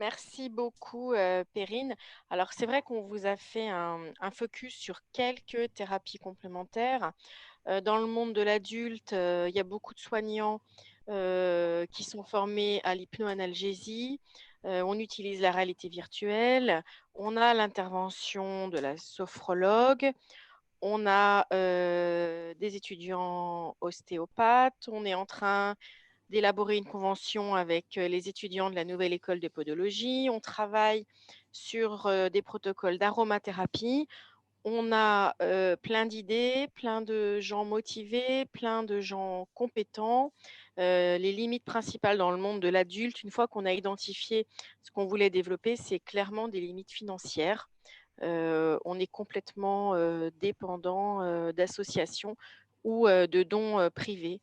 Merci beaucoup, Perrine. Alors, c'est vrai qu'on vous a fait un focus sur quelques thérapies complémentaires. Dans le monde de l'adulte, il y a beaucoup de soignants qui sont formés à l'hypnoanalgésie. On utilise la réalité virtuelle. On a l'intervention de la sophrologue. On a des étudiants ostéopathes. On est en train d'élaborer une convention avec les étudiants de la nouvelle école de podologie. On travaille sur des protocoles d'aromathérapie. On a plein d'idées, plein de gens motivés, plein de gens compétents. Les limites principales dans le monde de l'adulte, une fois qu'on a identifié ce qu'on voulait développer, c'est clairement des limites financières. On est complètement dépendant d'associations ou de dons privés.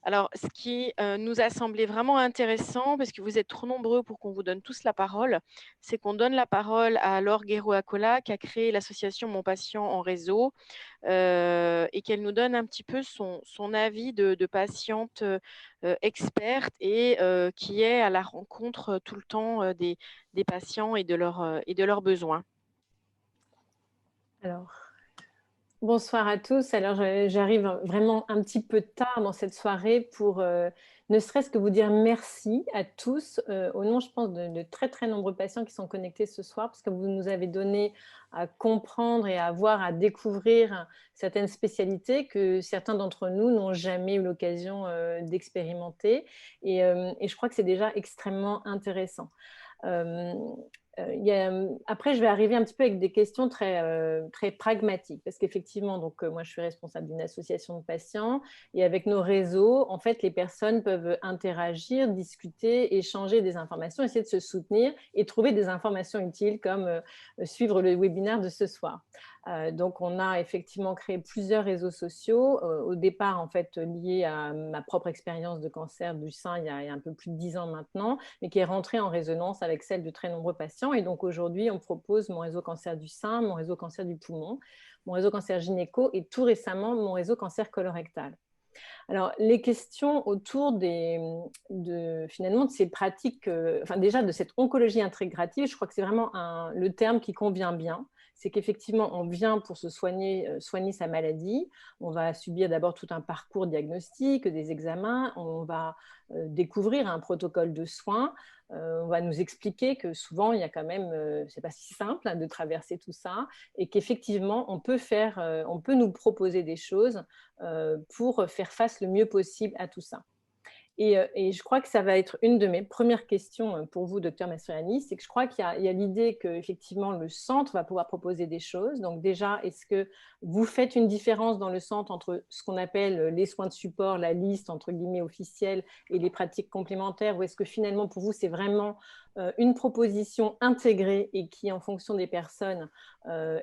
Alors, ce qui nous a semblé vraiment intéressant, parce que vous êtes trop nombreux pour qu'on vous donne tous la parole, c'est qu'on donne la parole à Laure Guéroacola, qui a créé l'association Mon Patient en réseau, et qu'elle nous donne un petit peu son avis de patiente experte et qui est à la rencontre tout le temps des patients et de leurs besoins. Alors, bonsoir à tous. Alors, j'arrive vraiment un petit peu tard dans cette soirée pour ne serait-ce que vous dire merci à tous, au nom, je pense, de très, très nombreux patients qui sont connectés ce soir, parce que vous nous avez donné à comprendre et à voir, à découvrir certaines spécialités que certains d'entre nous n'ont jamais eu l'occasion d'expérimenter. Et je crois que c'est déjà extrêmement intéressant. Euh, Après, je vais arriver un petit peu avec des questions très pragmatiques, parce qu'effectivement, moi, je suis responsable d'une association de patients, et avec nos réseaux, en fait, les personnes peuvent interagir, discuter, échanger des informations, essayer de se soutenir et trouver des informations utiles, comme suivre le webinaire de ce soir. Donc, on a effectivement créé plusieurs réseaux sociaux, au départ, en fait, liés à ma propre expérience de cancer du sein il y a un peu plus de 10 ans maintenant, mais qui est rentrée en résonance avec celle de très nombreux patients. Et donc aujourd'hui, on propose mon réseau cancer du sein, mon réseau cancer du poumon, mon réseau cancer gynéco et tout récemment mon réseau cancer colorectal. Alors, les questions autour finalement de ces pratiques, enfin déjà de cette oncologie intégrative, je crois que c'est vraiment le terme qui convient bien. C'est qu'effectivement, on vient pour se soigner, soigner sa maladie. On va subir d'abord tout un parcours diagnostique, des examens. On va découvrir un protocole de soins. On va nous expliquer que souvent, il y a quand même, c'est pas si simple hein, de traverser tout ça, et qu'effectivement, on peut nous proposer des choses pour faire face le mieux possible à tout ça. Et je crois que ça va être une de mes premières questions pour vous, docteur Mastroianni, c'est que je crois qu'il y a l'idée qu'effectivement le centre va pouvoir proposer des choses. Donc déjà, est-ce que vous faites une différence dans le centre entre ce qu'on appelle les soins de support, la liste entre guillemets officielle, et les pratiques complémentaires, ou est-ce que finalement pour vous c'est vraiment une proposition intégrée et qui, en fonction des personnes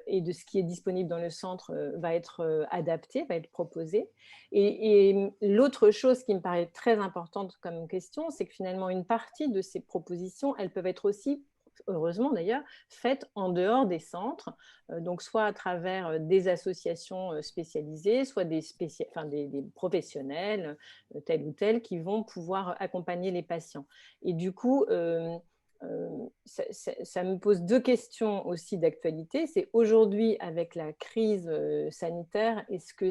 et de ce qui est disponible dans le centre, va être adapté, va être proposé? Et l'autre chose qui me paraît très importante comme question, c'est que finalement, une partie de ces propositions, elles peuvent être aussi, heureusement d'ailleurs, faites en dehors des centres, donc soit à travers des associations spécialisées, soit des professionnels tels ou tels qui vont pouvoir accompagner les patients. Et du coup, ça me pose deux questions aussi d'actualité. C'est aujourd'hui, avec la crise sanitaire, est-ce que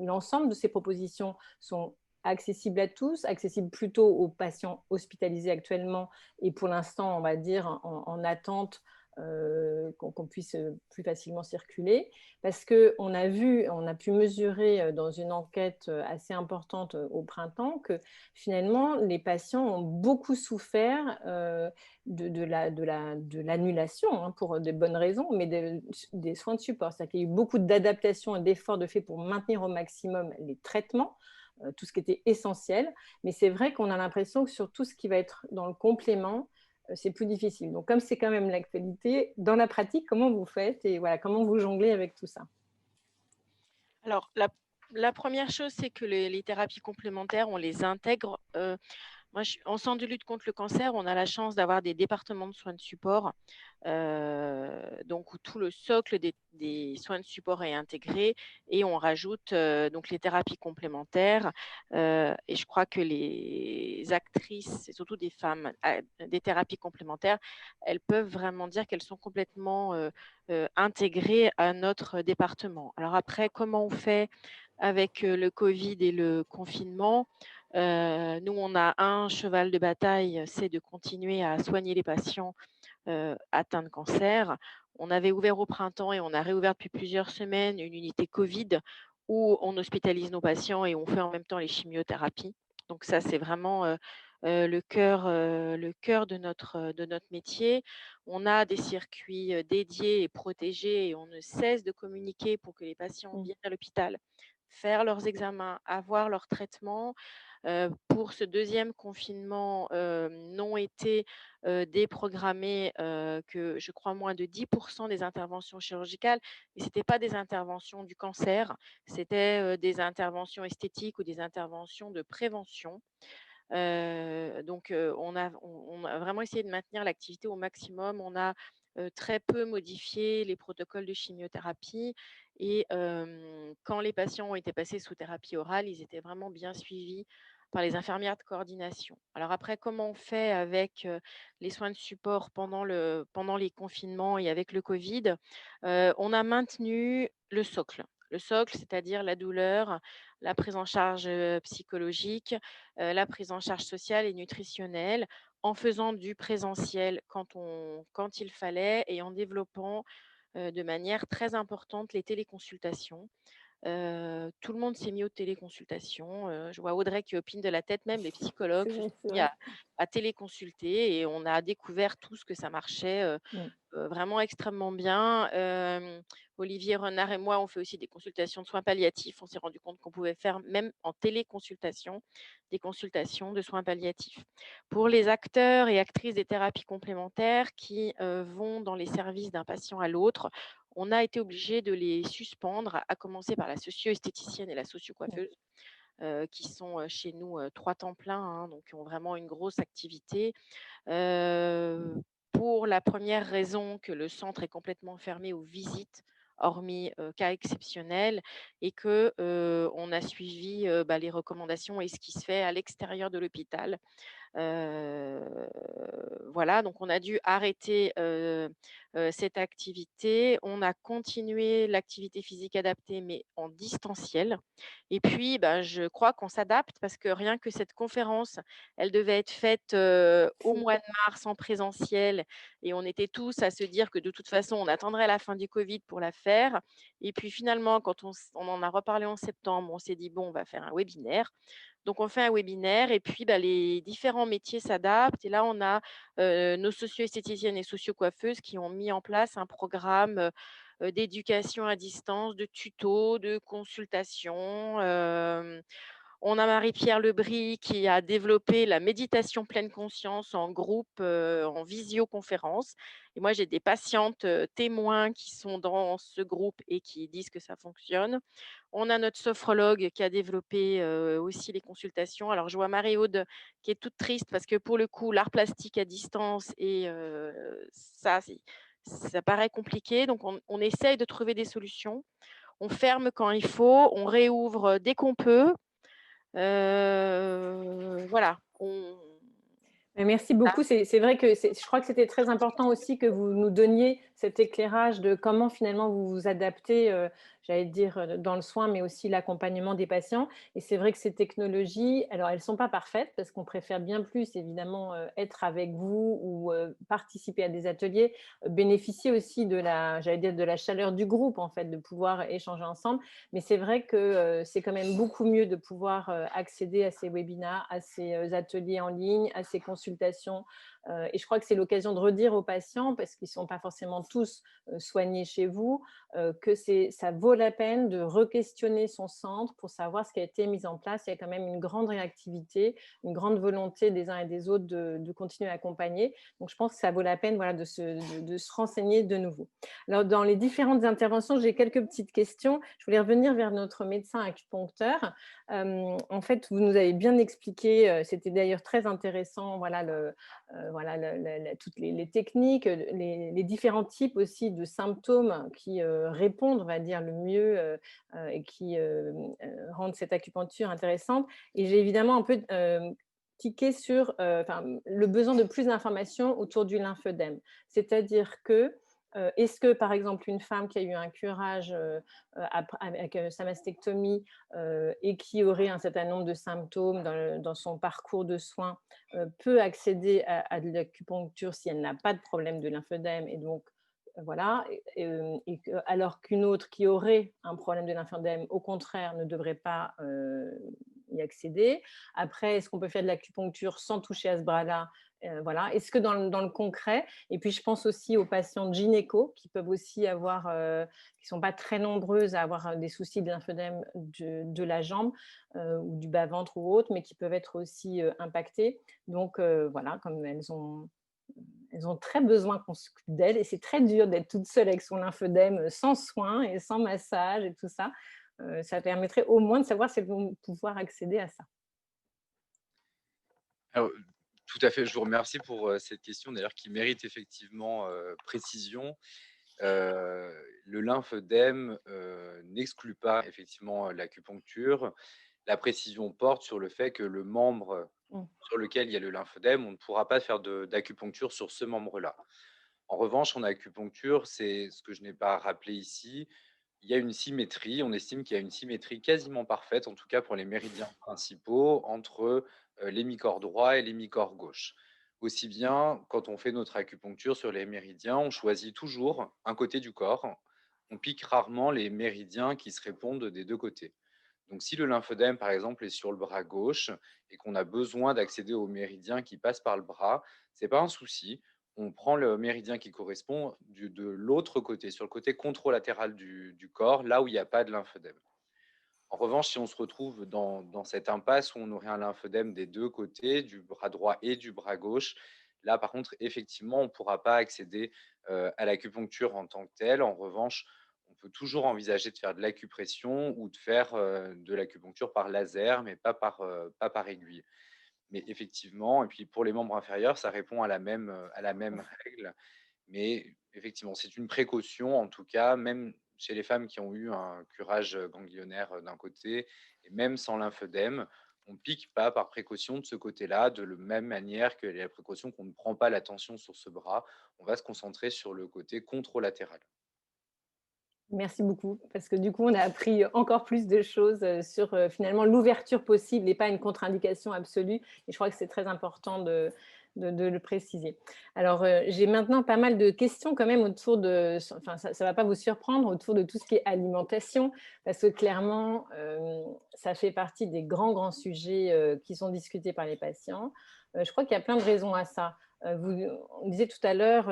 l'ensemble de ces propositions sont accessibles à tous, accessibles plutôt aux patients hospitalisés actuellement et pour l'instant, on va dire, en attente qu'on puisse plus facilement circuler, parce qu'on on a pu mesurer dans une enquête assez importante au printemps que finalement, les patients ont beaucoup souffert de l'annulation, hein, pour de bonnes raisons, mais des soins de support. C'est-à-dire qu'il y a eu beaucoup d'adaptations et d'efforts de fait pour maintenir au maximum les traitements, tout ce qui était essentiel. Mais c'est vrai qu'on a l'impression que sur tout ce qui va être dans le complément, c'est plus difficile. Donc, comme c'est quand même l'actualité, dans la pratique, comment vous faites et voilà, comment vous jonglez avec tout ça? Alors, la première chose, c'est que les thérapies complémentaires, on les intègre. Moi, en centre de lutte contre le cancer, on a la chance d'avoir des départements de soins de support, donc où tout le socle des soins de support est intégré et on rajoute donc les thérapies complémentaires. Et je crois que les actrices, et surtout des femmes, des thérapies complémentaires, elles peuvent vraiment dire qu'elles sont complètement intégrées à notre département. Alors après, comment on fait avec le Covid et le confinement? Nous, on a un cheval de bataille, c'est de continuer à soigner les patients atteints de cancer. On avait ouvert au printemps et on a réouvert depuis plusieurs semaines une unité Covid où on hospitalise nos patients et on fait en même temps les chimiothérapies. Donc ça, c'est vraiment le cœur de notre métier. On a des circuits dédiés et protégés et on ne cesse de communiquer pour que les patients Mmh. viennent à l'hôpital, faire leurs examens, avoir leur traitement. Pour ce deuxième confinement n'ont été déprogrammées que je crois moins de 10% des interventions chirurgicales, mais ce n'était pas des interventions du cancer, c'était des interventions esthétiques ou des interventions de prévention. Donc on a vraiment essayé de maintenir l'activité au maximum. On a très peu modifié les protocoles de chimiothérapie et quand les patients ont été passés sous thérapie orale, ils étaient vraiment bien suivis par les infirmières de coordination. Alors après, comment on fait avec les soins de support pendant les confinements et avec le Covid? On a maintenu le socle. Le socle, c'est-à-dire la douleur, la prise en charge psychologique, la prise en charge sociale et nutritionnelle, en faisant du présentiel quand il fallait et en développant de manière très importante les téléconsultations. Tout le monde s'est mis aux téléconsultations, je vois Audrey qui opine de la tête, même les psychologues C'est se vrai, sont c'est mis vrai. à téléconsulter et on a découvert tous que ça marchait, Mmh. vraiment extrêmement bien. Olivier Renard et moi, on fait aussi des consultations de soins palliatifs. On s'est rendu compte qu'on pouvait faire, même en téléconsultation, des consultations de soins palliatifs. Pour les acteurs et actrices des thérapies complémentaires qui vont dans les services d'un patient à l'autre, on a été obligé de les suspendre, à commencer par la socio-esthéticienne et la Mmh. socio-coiffeuse, qui sont chez nous 3 temps plein, hein, donc qui ont vraiment une grosse activité. Pour la première raison que le centre est complètement fermé aux visites, hormis cas exceptionnels, et que on a suivi les recommandations et ce qui se fait à l'extérieur de l'hôpital. Heu, voilà, donc on a dû arrêter cette activité. On a continué l'activité physique adaptée, mais en distanciel. Et puis, bah, je crois qu'on s'adapte parce que rien que cette conférence, elle devait être faite au C'est mois vrai. de mars en présentiel et on était tous à se dire que de toute façon, on attendrait la fin du covid pour la faire. Et puis finalement, quand on en a reparlé en septembre, on s'est dit: «Bon, on va faire un webinaire». Donc on fait un webinaire et puis, bah, les différents métiers s'adaptent et là, on a nos socio-esthéticiennes et socio-coiffeuses qui ont mis en place un programme d'éducation à distance, de tutos, de consultations. On a Marie-Pierre Lebris qui a développé la méditation pleine conscience en groupe, en visioconférence. Et moi, j'ai des patientes témoins qui sont dans ce groupe et qui disent que ça fonctionne. On a notre sophrologue qui a développé aussi les consultations. Alors, je vois Marie-Aude qui est toute triste parce que pour le coup, l'art plastique à distance et ça paraît compliqué. Donc, on essaye de trouver des solutions. On ferme quand il faut, on réouvre dès qu'on peut. Voilà, on Mais merci ah, beaucoup. C'est vrai que je crois que c'était très important aussi que vous nous donniez cet éclairage de comment finalement vous vous adaptez, j'allais dire, dans le soin, mais aussi l'accompagnement des patients. Et c'est vrai que ces technologies, alors elles sont pas parfaites parce qu'on préfère bien plus évidemment, être avec vous ou, participer à des ateliers, bénéficier aussi de la j'allais dire de la chaleur du groupe en fait, de pouvoir échanger ensemble. Mais c'est vrai que, c'est quand même beaucoup mieux de pouvoir, accéder à ces webinars, à ces, ateliers en ligne, à ces consultations, et je crois que c'est l'occasion de redire aux patients, parce qu'ils ne sont pas forcément tous soignés chez vous, que ça vaut la peine de re-questionner son centre pour savoir ce qui a été mis en place. Il y a quand même une grande réactivité, une grande volonté des uns et des autres de continuer à accompagner. Donc, je pense que ça vaut la peine, voilà, de se renseigner de nouveau. Alors, dans les différentes interventions, j'ai quelques petites questions. Je voulais revenir vers notre médecin acupuncteur. En fait, vous nous avez bien expliqué, c'était d'ailleurs très intéressant, voilà, voilà, toutes les techniques, les différents types aussi de symptômes qui répondent, on va dire, le mieux et qui rendent cette acupuncture intéressante. Et j'ai évidemment un peu tiqué sur le besoin de plus d'informations autour du lymphœdème. C'est-à-dire que est-ce que, par exemple, une femme qui a eu un curage avec sa mastectomie et qui aurait un certain nombre de symptômes dans son parcours de soins peut accéder à de l'acupuncture si elle n'a pas de problème de lymphœdème et donc voilà, alors qu'une autre qui aurait un problème de lymphœdème, au contraire, ne devrait pas y accéder. Après, est-ce qu'on peut faire de l'acupuncture sans toucher à ce bras-là? Voilà. Est-ce que dans le concret, et puis je pense aussi aux patientes gynéco qui peuvent aussi avoir, qui ne sont pas très nombreuses à avoir des soucis de lymphœdème de la jambe ou du bas-ventre ou autre, mais qui peuvent être aussi impactées. Donc voilà, comme elles ont très besoin qu'on s'occupe d'elles et c'est très dur d'être toute seule avec son lymphœdème sans soins et sans massage et tout ça. Ça permettrait au moins de savoir si elles vont pouvoir accéder à ça. Alors, tout à fait, je vous remercie pour, cette question d'ailleurs qui mérite effectivement, précision. Le lymphœdème, n'exclut pas effectivement, l'acupuncture. La précision porte sur le fait que le membre Mmh. sur lequel il y a le lymphœdème, on ne pourra pas faire d'acupuncture sur ce membre-là. En revanche, en acupuncture, c'est ce que je n'ai pas rappelé ici, il y a une symétrie. On estime qu'il y a une symétrie quasiment parfaite, en tout cas pour les méridiens principaux, entre l'hémicorps droit et l'hémicorps gauche. Aussi bien, quand on fait notre acupuncture sur les méridiens, on choisit toujours un côté du corps. On pique rarement les méridiens qui se répondent des deux côtés. Donc, si le lymphodème, par exemple, est sur le bras gauche et qu'on a besoin d'accéder au méridien qui passe par le bras, c'est pas un souci. On prend le méridien qui correspond de l'autre côté, sur le côté controlatéral du corps, là où il n'y a pas de lymphœdème. En revanche, si on se retrouve dans cette impasse où on aurait un lymphœdème des deux côtés, du bras droit et du bras gauche, là, par contre, effectivement, on ne pourra pas accéder à l'acupuncture en tant que telle. En revanche, on peut toujours envisager de faire de l'acupression ou de faire de l'acupuncture par laser, mais pas par aiguille. Mais effectivement, et puis pour les membres inférieurs, ça répond à la même règle. Mais effectivement, c'est une précaution, en tout cas, même chez les femmes qui ont eu un curage ganglionnaire d'un côté, et même sans lymphœdème, on ne pique pas par précaution de ce côté-là, de la même manière que la précaution qu'on ne prend pas la tension sur ce bras, on va se concentrer sur le côté controlatéral. Merci beaucoup, parce que du coup, on a appris encore plus de choses sur finalement l'ouverture possible et pas une contre-indication absolue. Et je crois que c'est très important de le préciser. Alors, j'ai maintenant pas mal de questions quand même autour de, enfin, ça ne va pas vous surprendre, autour de tout ce qui est alimentation, parce que clairement, ça fait partie des grands sujets qui sont discutés par les patients. Je crois qu'il y a plein de raisons à ça. On disait tout à l'heure,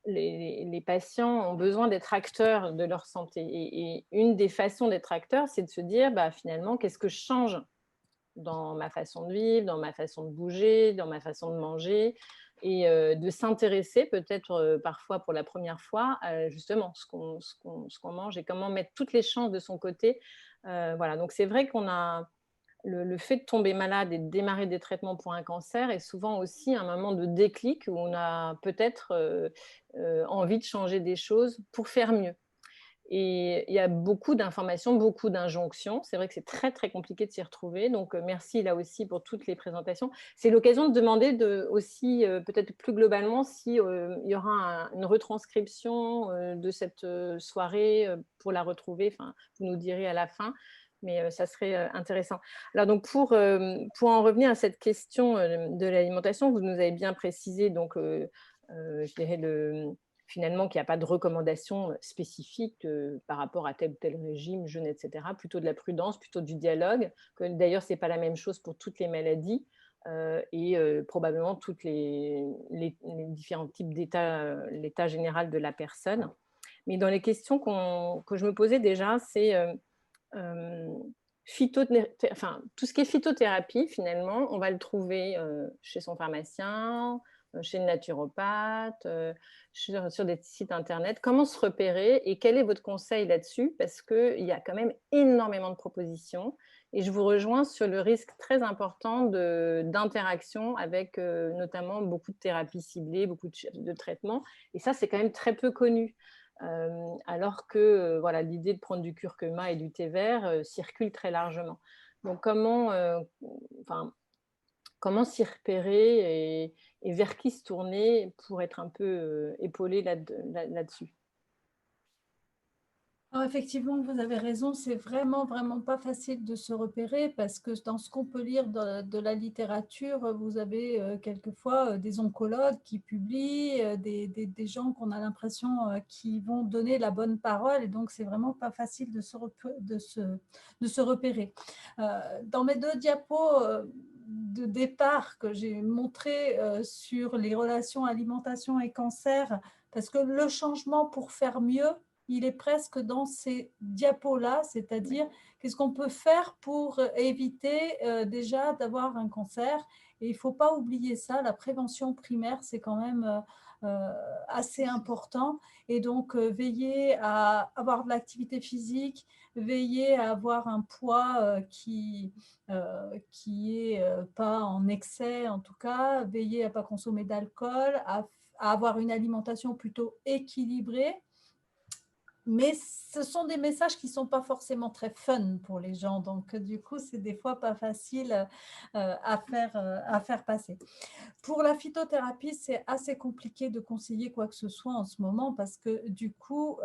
les patients ont besoin d'être acteurs de leur santé. Et une des façons d'être acteur, c'est de se dire, bah, finalement, qu'est-ce que je change dans ma façon de vivre, dans ma façon de bouger, dans ma façon de manger, et de s'intéresser peut-être parfois pour la première fois à justement ce qu'on mange et comment mettre toutes les chances de son côté. Voilà, donc c'est vrai qu'on a le fait de tomber malade et de démarrer des traitements pour un cancer est souvent aussi un moment de déclic où on a peut-être envie de changer des choses pour faire mieux. Et il y a beaucoup d'informations, beaucoup d'injonctions. C'est vrai que c'est très compliqué de s'y retrouver. Donc, merci là aussi pour toutes les présentations. C'est l'occasion de demander aussi, peut-être plus globalement, si il y aura une retranscription de cette soirée pour la retrouver. Enfin, vous nous direz à la fin, mais ça serait intéressant. Alors, donc, pour en revenir à cette question de l'alimentation, vous nous avez bien précisé, donc, je dirais, finalement qu'il n'y a pas de recommandation spécifique par rapport à tel ou tel régime, jeûne, etc. Plutôt de la prudence, plutôt du dialogue. Que, d'ailleurs, ce n'est pas la même chose pour toutes les maladies. et probablement toutes les différents types l'état général de la personne. Mais dans les questions que je me posais déjà, c'est enfin, tout ce qui est phytothérapie, finalement, on va le trouver chez son pharmacien, chez le naturopathe, sur des sites internet. Comment se repérer et quel est votre conseil là-dessus? Parce qu'il y a quand même énormément de propositions et je vous rejoins sur le risque très important d'interaction avec notamment beaucoup de thérapies ciblées, beaucoup de traitements. Et ça, c'est quand même très peu connu. Alors que voilà, l'idée de prendre du curcuma et du thé vert circule très largement. Donc enfin, comment s'y repérer et vers qui se tourner pour être un peu épaulé là-dessus? Alors effectivement, vous avez raison, c'est vraiment, vraiment pas facile de se repérer parce que dans ce qu'on peut lire de la littérature, vous avez quelquefois des oncologues qui publient, des gens qu'on a l'impression qui vont donner la bonne parole et donc c'est vraiment pas facile de se repérer. Dans mes 2 diapos de départ que j'ai montré sur les relations alimentation et cancer, parce que le changement pour faire mieux, il est presque dans ces diapos-là, c'est-à-dire qu'est-ce qu'on peut faire pour éviter déjà d'avoir un cancer. Et il ne faut pas oublier ça, la prévention primaire, c'est quand même assez important. Et donc, veiller à avoir de l'activité physique, veiller à avoir un poids qui est pas en excès en tout cas, veiller à ne pas consommer d'alcool, à avoir une alimentation plutôt équilibrée. Mais ce sont des messages qui ne sont pas forcément très fun pour les gens. Donc, du coup, c'est des fois pas facile à faire passer. Pour la phytothérapie, c'est assez compliqué de conseiller quoi que ce soit en ce moment parce que du coup,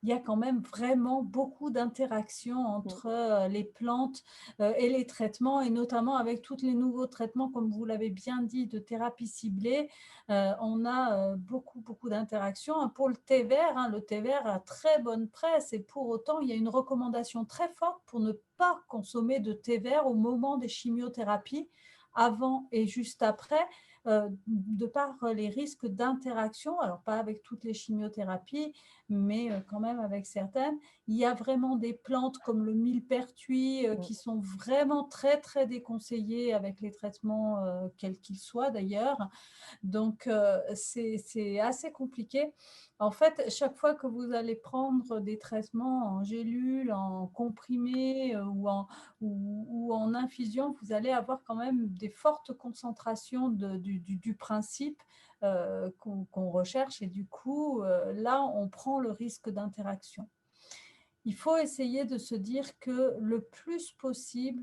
il y a quand même vraiment beaucoup d'interactions entre les plantes et les traitements, et notamment avec tous les nouveaux traitements, comme vous l'avez bien dit, de thérapie ciblée. On a beaucoup, beaucoup d'interactions. Pour le thé vert a très bonne presse et pour autant, il y a une recommandation très forte pour ne pas consommer de thé vert au moment des chimiothérapies, avant et juste après, de par les risques d'interaction, alors pas avec toutes les chimiothérapies, mais quand même avec certaines. Il y a vraiment des plantes comme le millepertuis qui sont vraiment très, très déconseillées avec les traitements, quels qu'ils soient d'ailleurs. Donc, c'est assez compliqué. En fait, chaque fois que vous allez prendre des traitements en gélule, en comprimé ou en infusion, vous allez avoir quand même des fortes concentrations du principe qu'on recherche. Et du coup, là, on prend le risque d'interaction. Il faut essayer de se dire que le plus possible,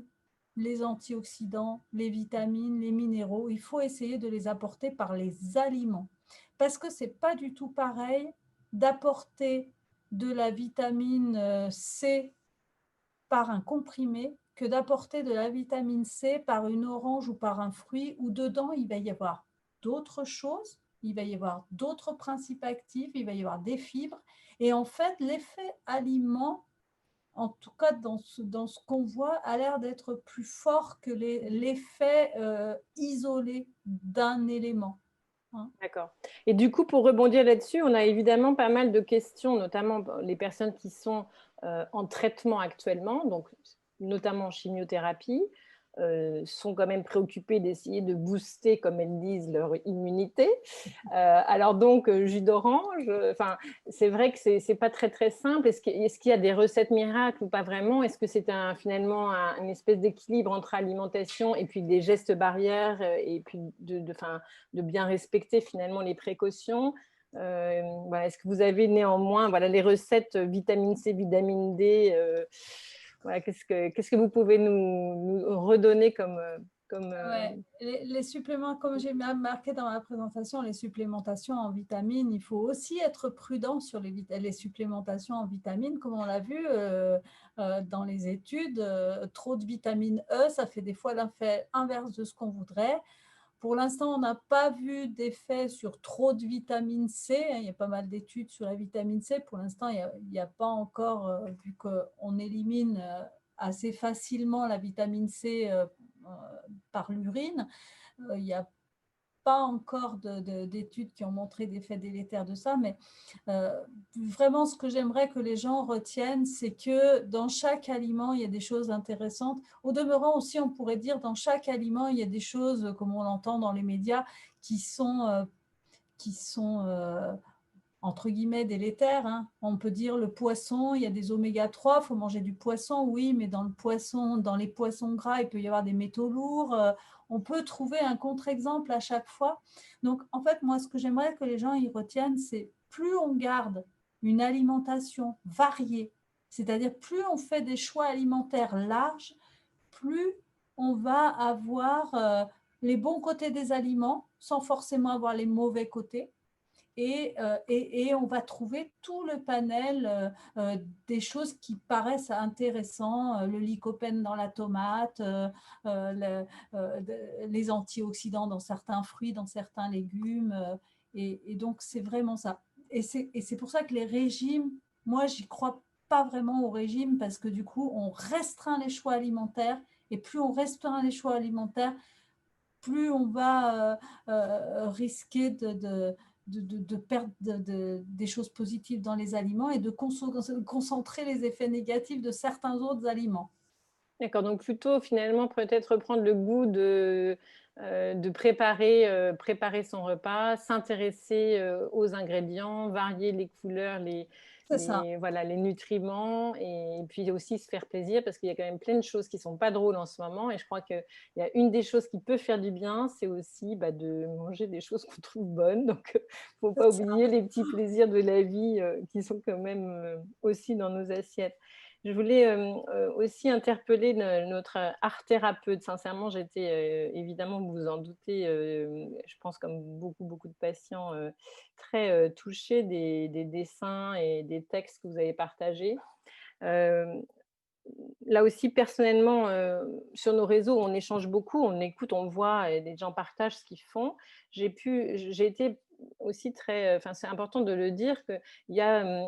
les antioxydants, les vitamines, les minéraux, il faut essayer de les apporter par les aliments. Parce que ce n'est pas du tout pareil d'apporter de la vitamine C par un comprimé que d'apporter de la vitamine C par une orange ou par un fruit où dedans, il va y avoir d'autres choses, il va y avoir d'autres principes actifs, il va y avoir des fibres. Et en fait, l'effet aliment, en tout cas dans ce qu'on voit, a l'air d'être plus fort que l'effet isolé d'un élément. D'accord. Et du coup, pour rebondir là-dessus, on a évidemment pas mal de questions, notamment les personnes qui sont en traitement actuellement, donc notamment en chimiothérapie, sont quand même préoccupées d'essayer de booster, comme elles disent, leur immunité. Alors donc, jus d'orange, enfin, c'est vrai que c'est pas très très simple. Est-ce qu'il y a des recettes miracles ou pas vraiment? Est-ce que c'est finalement une espèce d'équilibre entre alimentation et puis des gestes barrières et puis de bien respecter finalement les précautions? Voilà, est-ce que vous avez néanmoins les recettes vitamine C, vitamine D voilà, qu'est-ce que vous pouvez nous redonner comme Ouais. Les suppléments, comme j'ai marqué dans ma présentation, les supplémentations en vitamines, il faut aussi être prudent sur les supplémentations en vitamines. Comme on l'a vu dans les études, trop de vitamine E, ça fait des fois l'effet inverse de ce qu'on voudrait. Pour l'instant, on n'a pas vu d'effet sur trop de vitamine C. Il y a pas mal d'études sur la vitamine C. Pour l'instant, il n'y a pas encore, vu qu'on élimine assez facilement la vitamine C par l'urine. Il n'y a pas encore d'études qui ont montré des effets délétères de ça, mais vraiment ce que j'aimerais que les gens retiennent, c'est que dans chaque aliment, il y a des choses intéressantes. Au demeurant aussi, on pourrait dire dans chaque aliment, il y a des choses, comme on l'entend dans les médias, qui sont entre guillemets délétères, hein. On peut dire le poisson, il y a des oméga 3, il faut manger du poisson, oui, mais dans les poissons gras, il peut y avoir des métaux lourds. On peut trouver un contre-exemple à chaque fois. Donc, en fait, moi, ce que j'aimerais que les gens y retiennent, c'est plus on garde une alimentation variée, c'est-à-dire plus on fait des choix alimentaires larges, plus on va avoir les bons côtés des aliments sans forcément avoir les mauvais côtés. Et on va trouver tout le panel des choses qui paraissent intéressantes, le lycopène dans la tomate, les antioxydants dans certains fruits, dans certains légumes. Et donc, c'est vraiment ça. Et c'est pour ça que les régimes, moi, j'y crois pas vraiment au régime parce que du coup, on restreint les choix alimentaires et plus on restreint les choix alimentaires, plus on va risquer de perdre des choses positives dans les aliments et de concentrer les effets négatifs de certains autres aliments. D'accord, donc plutôt finalement peut-être reprendre le goût de préparer son repas, s'intéresser aux ingrédients, varier les couleurs, C'est ça. voilà, les nutriments et puis aussi se faire plaisir parce qu'il y a quand même plein de choses qui ne sont pas drôles en ce moment et je crois qu'il y a une des choses qui peut faire du bien, c'est aussi de manger des choses qu'on trouve bonnes. Donc, il ne faut pas oublier les petits plaisirs de la vie qui sont quand même aussi dans nos assiettes. Je voulais aussi interpeller notre art thérapeute. Sincèrement, j'étais évidemment, vous vous en doutez, je pense comme beaucoup de patients, très touchés des dessins et des textes que vous avez partagés. Là aussi, personnellement, sur nos réseaux, on échange beaucoup, on écoute, on voit et les gens partagent ce qu'ils font. J'ai été aussi très, enfin, c'est important de le dire qu'il y a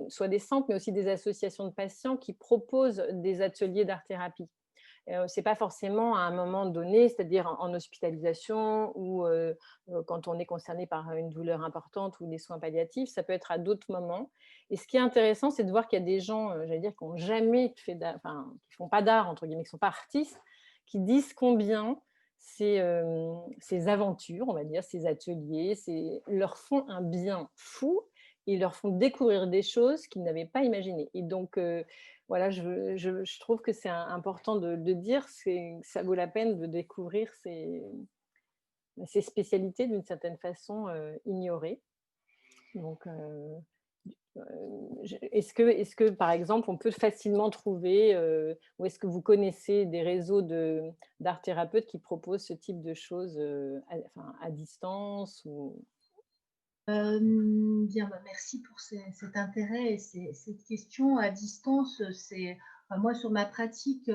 soit des centres, mais aussi des associations de patients qui proposent des ateliers d'art-thérapie. C'est pas forcément à un moment donné, c'est-à-dire en hospitalisation ou quand on est concerné par une douleur importante ou des soins palliatifs, ça peut être à d'autres moments. Et ce qui est intéressant, c'est de voir qu'il y a des gens, j'allais dire, qui n'ont jamais fait d'art, enfin, qui font pas d'art, entre guillemets, qui sont pas artistes, qui disent combien ces aventures, on va dire, ces ateliers, leur font un bien fou et leur font découvrir des choses qu'ils n'avaient pas imaginées. Et donc, voilà, je trouve que c'est important de dire que ça vaut la peine de découvrir ces spécialités d'une certaine façon ignorées. Donc, est-ce que, par exemple, on peut facilement trouver, ou est-ce que vous connaissez des réseaux d'art thérapeutes qui proposent ce type de choses à distance ou... Bien, merci pour cet intérêt et cette question à distance. Moi, sur ma pratique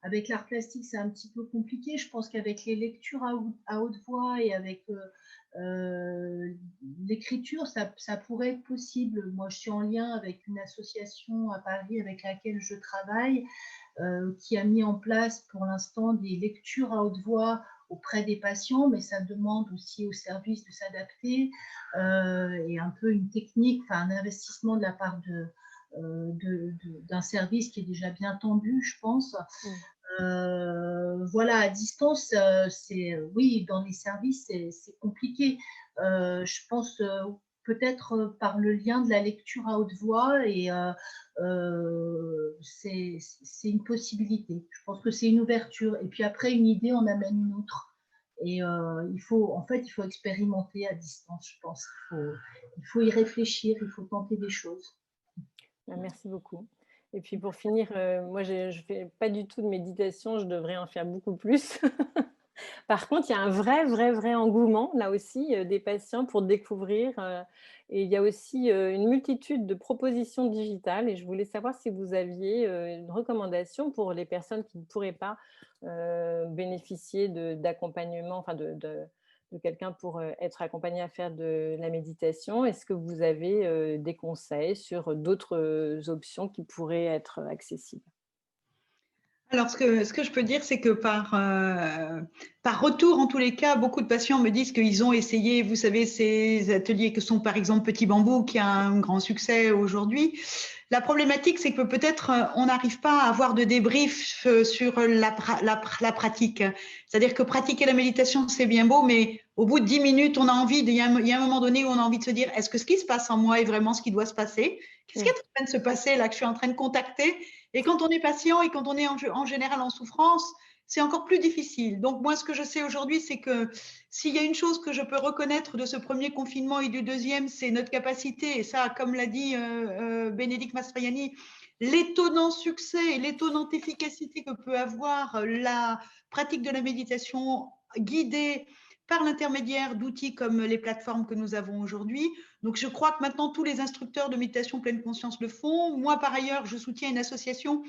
avec l'art plastique, c'est un petit peu compliqué. Je pense qu'avec les lectures à haute voix et avec l'écriture, ça pourrait être possible. Moi, je suis en lien avec une association à Paris avec laquelle je travaille qui a mis en place pour l'instant des lectures à haute voix auprès des patients, mais ça demande aussi au service de s'adapter et un peu une technique, enfin un investissement de la part d'un service qui est déjà bien tendu, je pense. Voilà, à distance, oui, dans les services, c'est compliqué. Je pense peut-être par le lien de la lecture à haute voix et c'est une possibilité. Je pense que c'est une ouverture. Et puis après, une idée en amène une autre. Et il faut expérimenter à distance, je pense. Il faut y réfléchir, il faut tenter des choses. Merci beaucoup. Et puis pour finir, moi je ne fais pas du tout de méditation, je devrais en faire beaucoup plus. Par contre, il y a un vrai engouement, là aussi, des patients pour découvrir. Et il y a aussi une multitude de propositions digitales. Et je voulais savoir si vous aviez une recommandation pour les personnes qui ne pourraient pas bénéficier d'accompagnement, enfin de quelqu'un pour être accompagné à faire de la méditation. Est-ce que vous avez des conseils sur d'autres options qui pourraient être accessibles ? Alors, ce que je peux dire, c'est que par retour, en tous les cas, beaucoup de patients me disent qu'ils ont essayé, vous savez, ces ateliers que sont par exemple Petit Bambou, qui a un grand succès aujourd'hui. La problématique, c'est que peut-être on n'arrive pas à avoir de débrief sur la pratique. C'est-à-dire que pratiquer la méditation, c'est bien beau, mais au bout de 10 minutes, on a envie, il y a un moment donné où on a envie de se dire, est-ce que ce qui se passe en moi est vraiment ce qui doit se passer? Qu'est-ce qui est en train de se passer là que je suis en train de contacter? Et quand on est patient et quand on est en général en souffrance, c'est encore plus difficile. Donc moi, ce que je sais aujourd'hui, c'est que s'il y a une chose que je peux reconnaître de ce premier confinement et du deuxième, c'est notre capacité, et ça, comme l'a dit Bénédicte Mastroianni, l'étonnant succès et l'étonnante efficacité que peut avoir la pratique de la méditation guidée par l'intermédiaire d'outils comme les plateformes que nous avons aujourd'hui. Donc, je crois que maintenant, tous les instructeurs de méditation pleine conscience le font. Moi, par ailleurs, je soutiens une association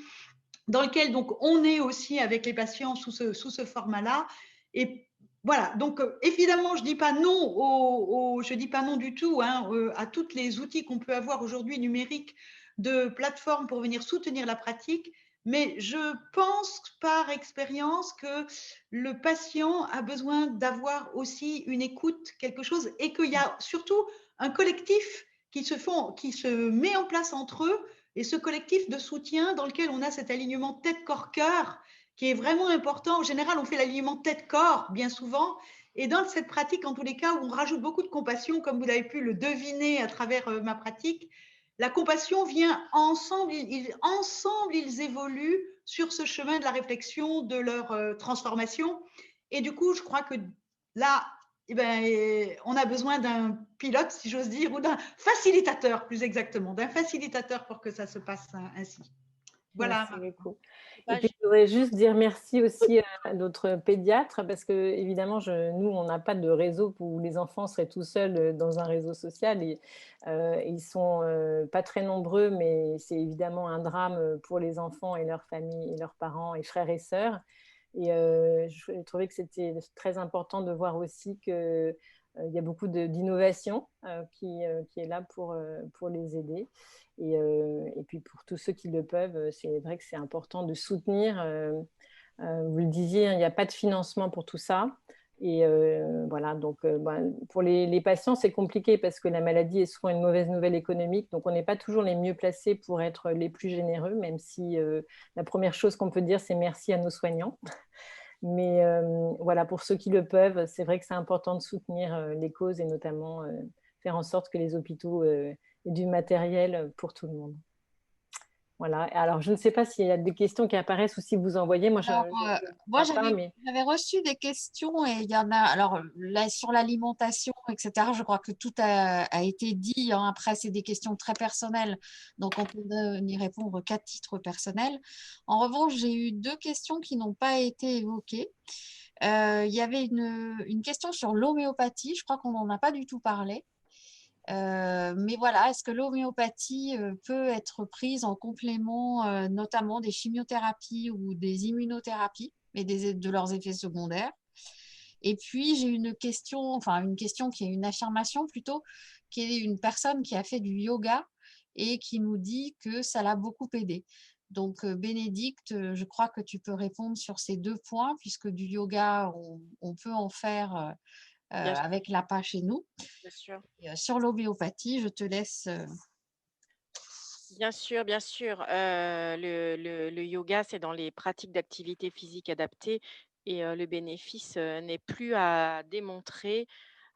dans laquelle donc, on est aussi avec les patients sous ce format-là. Et voilà, donc évidemment, je dis pas non je dis pas non du tout à tous les outils qu'on peut avoir aujourd'hui numériques de plateformes pour venir soutenir la pratique. Mais je pense par expérience que le patient a besoin d'avoir aussi une écoute, quelque chose, et qu'il y a surtout un collectif qui se met en place entre eux, et ce collectif de soutien dans lequel on a cet alignement tête-corps-cœur qui est vraiment important. En général, on fait l'alignement tête-corps bien souvent. Et dans cette pratique, en tous les cas, où on rajoute beaucoup de compassion, comme vous avez pu le deviner à travers ma pratique, la compassion vient ensemble, ils évoluent sur ce chemin de la réflexion, de leur transformation. Et du coup, je crois que là, eh ben, on a besoin d'un pilote, si j'ose dire, ou d'un facilitateur, plus exactement, d'un facilitateur pour que ça se passe ainsi. Voilà. Merci beaucoup. Et puis, je voudrais juste dire merci aussi à notre pédiatre parce que, évidemment, nous, on n'a pas de réseau où les enfants seraient tout seuls dans un réseau social. Et, ils sont pas très nombreux, mais c'est évidemment un drame pour les enfants et leurs familles et leurs parents et frères et sœurs. Et je trouvais que c'était très important de voir aussi que il y a beaucoup d'innovation qui est là pour les aider. Et puis pour tous ceux qui le peuvent, c'est vrai que c'est important de soutenir. Vous le disiez, hein, il n'y a pas de financement pour tout ça. Et voilà, donc pour les patients, c'est compliqué parce que la maladie est souvent une mauvaise nouvelle économique. Donc on n'est pas toujours les mieux placés pour être les plus généreux, même si la première chose qu'on peut dire, c'est merci à nos soignants. Mais voilà, pour ceux qui le peuvent, c'est vrai que c'est important de soutenir les causes et notamment faire en sorte que les hôpitaux aient du matériel pour tout le monde. Voilà. Alors, je ne sais pas s'il y a des questions qui apparaissent ou si vous envoyez. Moi, moi, mais... j'avais reçu des questions et il y en a. Alors, là, sur l'alimentation, etc., je crois que tout a été dit, hein. Après, c'est des questions très personnelles. Donc, on peut y répondre qu'à titre personnel. En revanche, j'ai eu deux questions qui n'ont pas été évoquées. Il y avait une question sur l'homéopathie. Je crois qu'on n'en a pas du tout parlé. Mais voilà, est-ce que l'homéopathie peut être prise en complément, notamment des chimiothérapies ou des immunothérapies, et de leurs effets secondaires? Et puis, j'ai une question qui est une affirmation plutôt, qui est une personne qui a fait du yoga et qui nous dit que ça l'a beaucoup aidé. Donc, Bénédicte, je crois que tu peux répondre sur ces deux points, puisque du yoga, on peut en faire avec l'APA chez nous. Bien sûr. Et, sur l'homéopathie, je te laisse. Bien sûr, bien sûr. Le yoga, c'est dans les pratiques d'activité physique adaptée et le bénéfice n'est plus à démontrer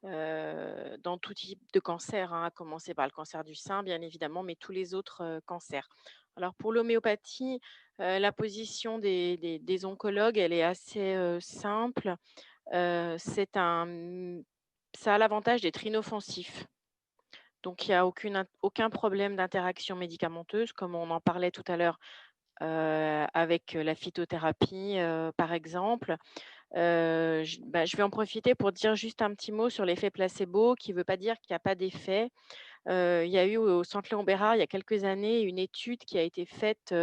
dans tout type de cancer, hein, à commencer par le cancer du sein, bien évidemment, mais tous les autres cancers. Alors pour l'homéopathie, la position des oncologues, elle est assez simple. C'est ça a l'avantage d'être inoffensif. Donc il y a aucun problème d'interaction médicamenteuse, comme on en parlait tout à l'heure, avec la phytothérapie, par exemple. Je vais en profiter pour dire juste un petit mot sur l'effet placebo, qui ne veut pas dire qu'il n'y a pas d'effet. Il y a eu au Centre Léon Bérard, il y a quelques années, une étude qui a été faite,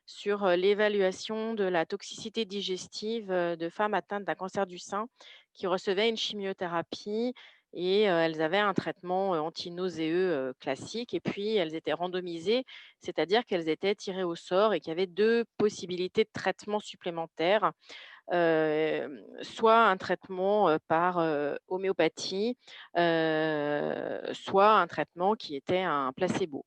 sur, l'évaluation de la toxicité digestive, de femmes atteintes d'un cancer du sein qui recevaient une chimiothérapie et elles avaient un traitement, anti-nauséeux, classique et puis elles étaient randomisées, c'est-à-dire qu'elles étaient tirées au sort et qu'il y avait 2 possibilités de traitement supplémentaires. Soit un traitement, par, homéopathie, soit un traitement qui était un placebo.